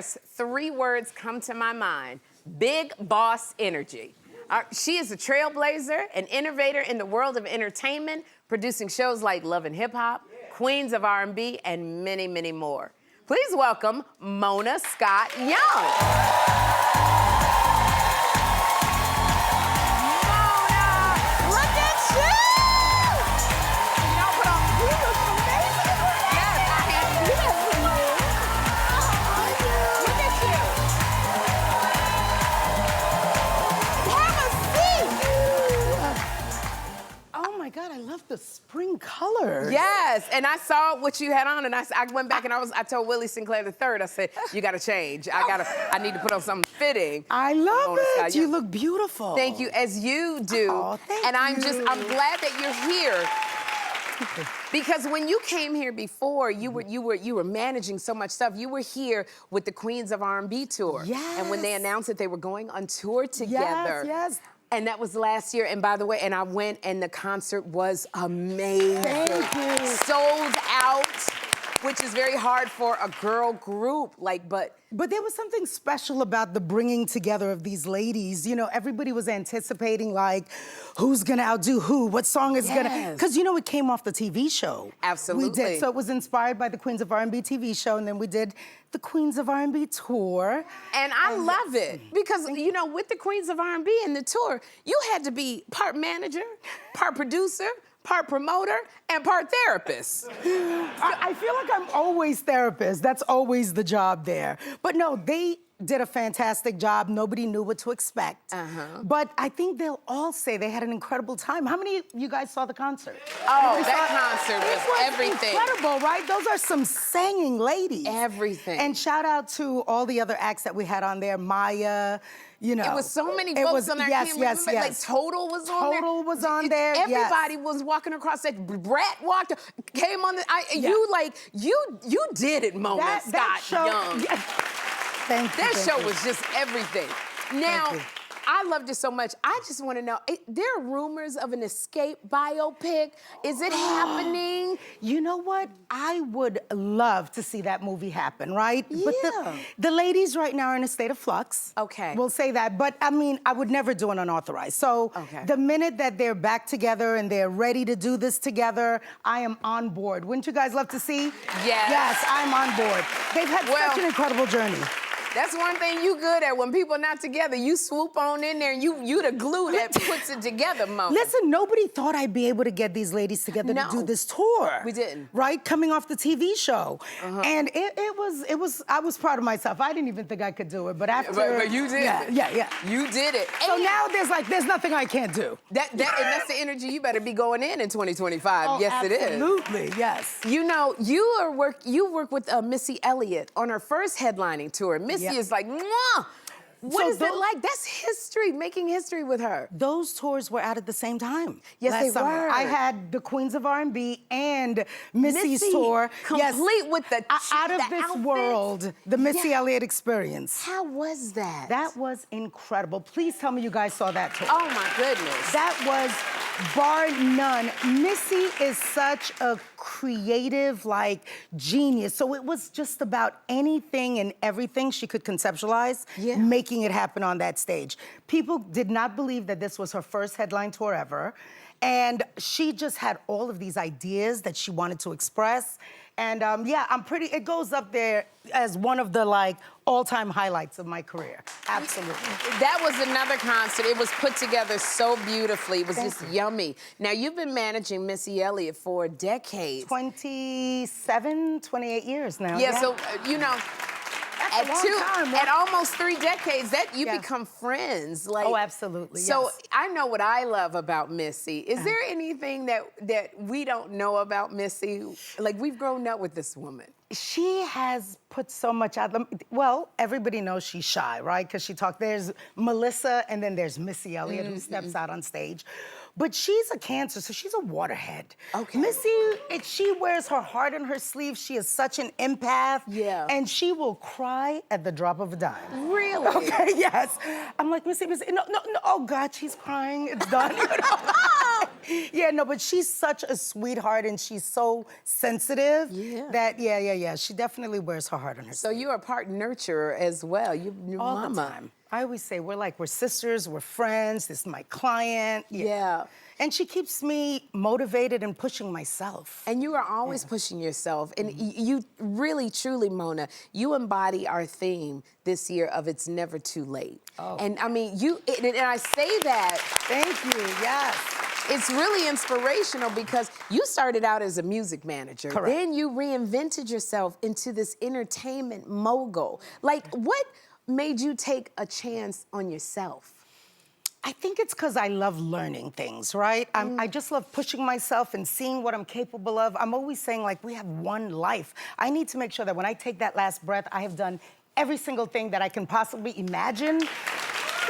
express, 3 words come to my mind. Big boss energy. She is a trailblazer, an innovator in the world of entertainment, producing shows like Love and Hip Hop, Queens of R&B, and many, many more. Please welcome Mona Scott Young. God, I love the spring colors. Yes, and I saw what you had on, and I went back and I told Willie Sinclair III, I said, you gotta change. I need to put on something fitting. I love it. You look beautiful. Thank you, as you do. Oh, thank and I'm you. I'm glad that you're here. Because when you came here before, you were managing so much stuff. You were here with the Queens of R&B tour. Yes. And when they announced that they were going on tour together. Yes. And that was last year, and by the way, and I went, and the concert was amazing. Thank you. Sold out, which is very hard for a girl group, But there was something special about the bringing together of these ladies. You know, everybody was anticipating, like, who's gonna outdo who? What song is gonna... Because, you know, it came off the TV show. Absolutely. We did. So it was inspired by the Queens of R&B TV show, and then we did the Queens of R&B tour. And I love it. Because, you know, with the Queens of R&B and the tour, you had to be part manager, part producer, part promoter, and part therapist. I feel like I'm always therapist. That's always the job there. But no, they did a fantastic job. Nobody knew what to expect. But I think they'll all say they had an incredible time. How many of you guys saw the concert? Oh, that concert was everything. Incredible, right? Those are some singing ladies. Everything. And shout out to all the other acts that we had on there. Maya, you know. It was so many folks on there. Yes. Like Total was on there. Total was on there. Everybody was walking across that. Brett walked, came on the. You did it, Mona Scott Young. Thank you. That show was just everything. Now, I loved it so much. I just want to know, there are rumors of an Xscape biopic. Is it happening? You know what? I would love to see that movie happen, right? Yeah. But the ladies right now are in a state of flux. Okay. We'll say that. But, I mean, I would never do an unauthorized. So the minute that they're back together and they're ready to do this together, I am on board. Wouldn't you guys love to see? Yes. Yes, I'm on board. They've had such an incredible journey. That's one thing you good at. When people are not together, you swoop on in there and you the glue that puts it together, Mona. Listen, nobody thought I'd be able to get these ladies together to do this tour. We didn't. Right? Coming off the TV show. And I was proud of myself. I didn't even think I could do it, but after... But you did it. Yeah. You did it. So now there's nothing I can't do. And that's the energy you better be going in 2025. Oh, yes, it is. Absolutely, yes. You know, you work with Missy Elliott on her first headlining tour. Missy is like, mwah! What is it like? That's history, making history with her. Those tours were out at the same time. Yes, they were. I had the Queens of R&B and Missy's tour. Complete with the out of this world, the Missy Elliott experience. How was that? That was incredible. Please tell me you guys saw that tour. Oh, my goodness. That was, bar none. Missy is such a creative, genius. So it was just about anything and everything she could conceptualize, making it happen on that stage. People did not believe that this was her first headline tour ever. And she just had all of these ideas that she wanted to express. And it goes up there as one of the all-time highlights of my career. Absolutely. That was another concert. It was put together so beautifully. It was just yummy. Now, you've been managing Missy Elliott for decades. 27, 28 years now. Yeah, so, you know, at almost 3 decades, that you become friends. Oh, absolutely. So I know what I love about Missy. Is there anything that we don't know about Missy? We've grown up with this woman. She has put so much out. Well, everybody knows she's shy, right? Because there's Melissa and then there's Missy Elliott who steps out on stage. But she's a Cancer, so she's a waterhead. Okay. Missy, she wears her heart on her sleeve. She is such an empath. Yeah. And she will cry at the drop of a dime. Really? Okay, yes. I'm like, Missy, no, oh God, she's crying. It's done. Yeah, no, but she's such a sweetheart and she's so sensitive that, yeah. She definitely wears her heart on her So sleeve. you're a part nurturer as well. Your All mama. the time. I always say we're sisters, we're friends, this is my client. Yeah. And she keeps me motivated and pushing myself. And you are always pushing yourself. And you really, truly, Mona, you embody our theme this year of It's Never Too Late. Oh. And I mean, and I say that. Thank you, yes. It's really inspirational because you started out as a music manager. Correct. Then you reinvented yourself into this entertainment mogul. Like, what made you take a chance on yourself? I think it's because I love learning things, right? I just love pushing myself and seeing what I'm capable of. I'm always saying, like, we have one life. I need to make sure that when I take that last breath, I have done every single thing that I can possibly imagine.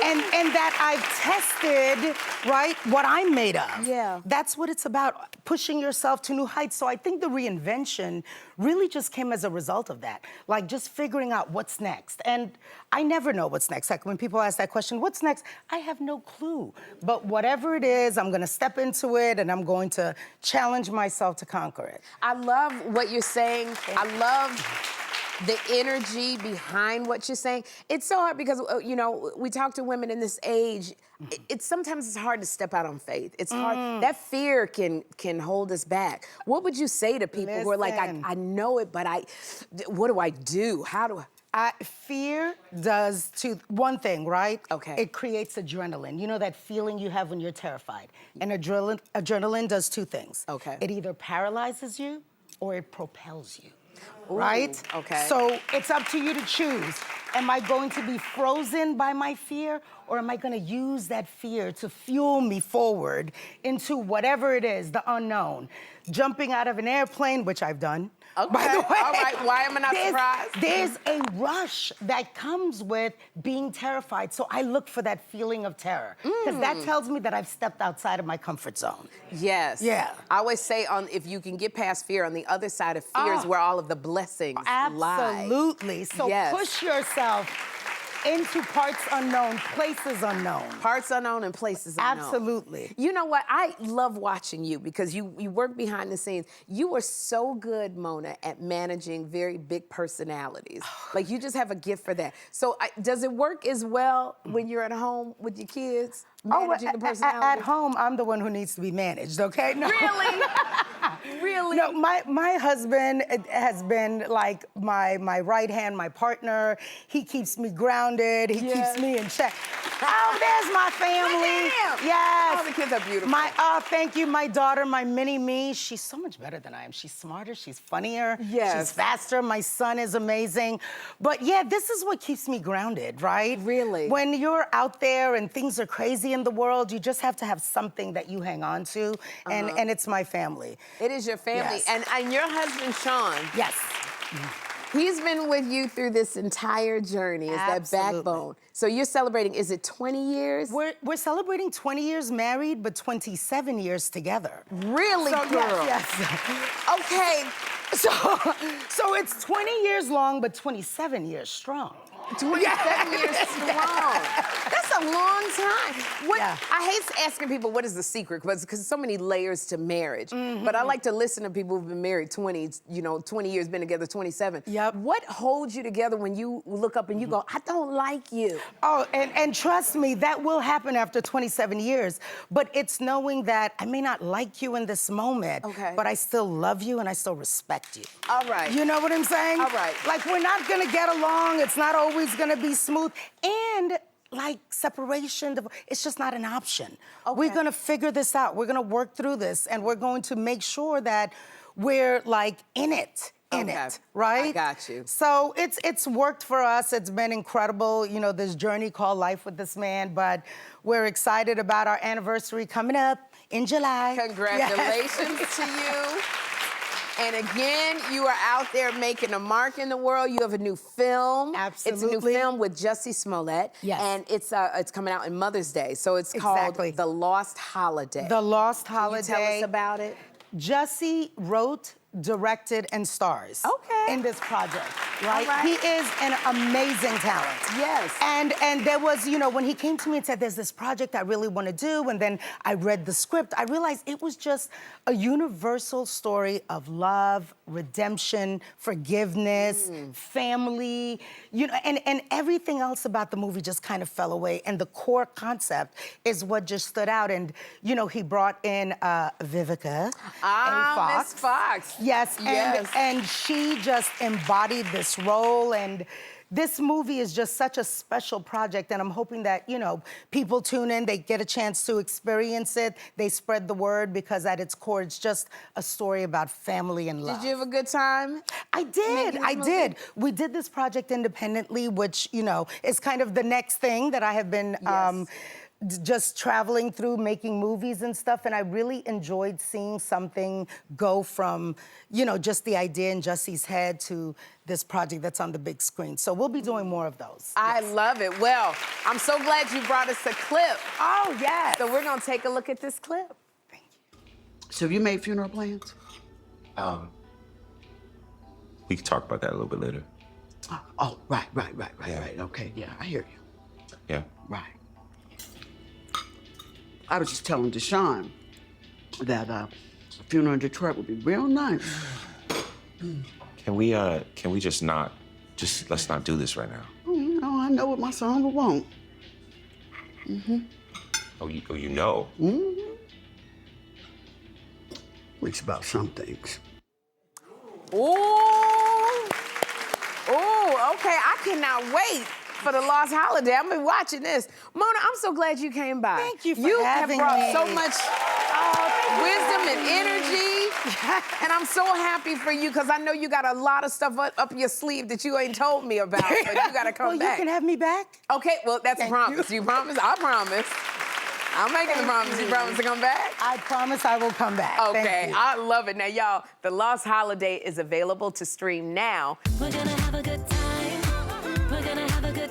And that I've tested, right, what I'm made of. Yeah. That's what it's about, pushing yourself to new heights. So I think the reinvention really just came as a result of that. Like, just figuring out what's next. And I never know what's next. Like, when people ask that question, what's next? I have no clue. But whatever it is, I'm gonna step into it and I'm going to challenge myself to conquer it. I love what you're saying. I love the energy behind what you're saying. It's so hard because, you know, we talk to women in this age, sometimes it's hard to step out on faith. It's hard, that fear can hold us back. What would you say to people who are like, I know it, but what do I do? How do I? Fear does one thing, right? Okay. It creates adrenaline. You know that feeling you have when you're terrified. And adrenaline does two things. Okay. It either paralyzes you or it propels you. Ooh, right? okay. So it's up to you to choose. Am I going to be frozen by my fear, or am I going to use that fear to fuel me forward into whatever it is, the unknown? Jumping out of an airplane, which I've done. Okay. By the way, all right. Why am I not surprised? There's a rush that comes with being terrified. So I look for that feeling of terror, because that tells me that I've stepped outside of my comfort zone. Yes. Yeah. I always say, if you can get past fear, on the other side of fear is where all of the blessings lie. Absolutely. So push yourself into parts unknown, places unknown. Parts unknown and places unknown. Absolutely. You know what? I love watching you because you work behind the scenes. You are so good, Mona, at managing very big personalities. Like, you just have a gift for that. So does it work as well when you're at home with your kids? Managing the personalities? At home, I'm the one who needs to be managed, okay? No. Really? Really? No, my husband has been like my right hand, my partner. He keeps me grounded. He keeps me in check. Oh, there's my family. Look at him. Yes. Oh, the kids are beautiful. Thank you. My daughter, my mini-me, she's so much better than I am. She's smarter, she's funnier, she's faster. My son is amazing. But yeah, this is what keeps me grounded, right? Really? When you're out there and things are crazy in the world, you just have to have something that you hang on to, and it's my family. It is your family. Yes. And your husband, Sean. Yes. He's been with you through this entire journey as that backbone. So you're celebrating, is it 20 years? We're celebrating 20 years married, but 27 years together. Really, so, girl? Yes. Okay. So it's 20 years long, but 27 years strong. 27 years strong. That's a long time. I hate asking people what is the secret, because so many layers to marriage. But I like to listen to people who've been married 20 years, been together 27. Yep. What holds you together when you look up and you go, I don't like you? Oh, and trust me, that will happen after 27 years. But it's knowing that I may not like you in this moment, but I still love you and I still respect you. All right. You know what I'm saying? All right. Like, we're not gonna get along. It's not always gonna be smooth. And like separation, it's just not an option. We're gonna figure this out. We're gonna work through this, and we're going to make sure that we're like in it, right? I got you. So it's worked for us. It's been incredible, you know, this journey called life with this man, but we're excited about our anniversary coming up in July. Congratulations to you. And again, you are out there making a mark in the world. You have a new film. Absolutely. It's a new film with Jussie Smollett. Yes. And it's coming out on Mother's Day. So it's called The Lost Holiday. The Lost Holiday. Can you tell us about it? Jussie wrote, directed, and stars in this project. right? All right. He is an amazing talent. Yes. And there was, you know, when he came to me and said, there's this project I really want to do, and then I read the script, I realized it was just a universal story of love, redemption, forgiveness, family, you know, and everything else about the movie just kind of fell away. And the core concept is what just stood out. And, you know, he brought in Vivica Miss Fox. Yes, and she just embodied this role, and this movie is just such a special project, and I'm hoping that, you know, people tune in, they get a chance to experience it, they spread the word, because at its core, it's just a story about family and love. Did you have a good time? I did. We did this project independently, which, you know, is kind of the next thing that I have been just traveling through, making movies and stuff, and I really enjoyed seeing something go from, you know, just the idea in Jesse's head to this project that's on the big screen. So we'll be doing more of those. I love it. Well, I'm so glad you brought us a clip. Oh, yes. So we're gonna take a look at this clip. Thank you. So have you made funeral plans? We can talk about that a little bit later. Oh, right. Yeah. Okay, yeah, I hear you. Yeah. Right. I was just telling Deshaun that a funeral in Detroit would be real nice. Can we just let's not do this right now? Oh, you know, I know what my son would want. Oh, you know? At least about some things. Ooh, okay, I cannot wait for the Lost Holiday. I'm gonna be watching this. Mona, I'm so glad you came by. Thank you for having have brought me. so much wisdom and energy. And I'm so happy for you, because I know you got a lot of stuff up your sleeve that you ain't told me about, but you gotta come back. You can have me back? Okay, well, that's a promise. You promise? I promise. I'm making the promise. You promise to come back? I promise I will come back. Okay, Thank you. I love it. Now, y'all, The Lost Holiday is available to stream now. We're gonna have a good time. We're gonna have a good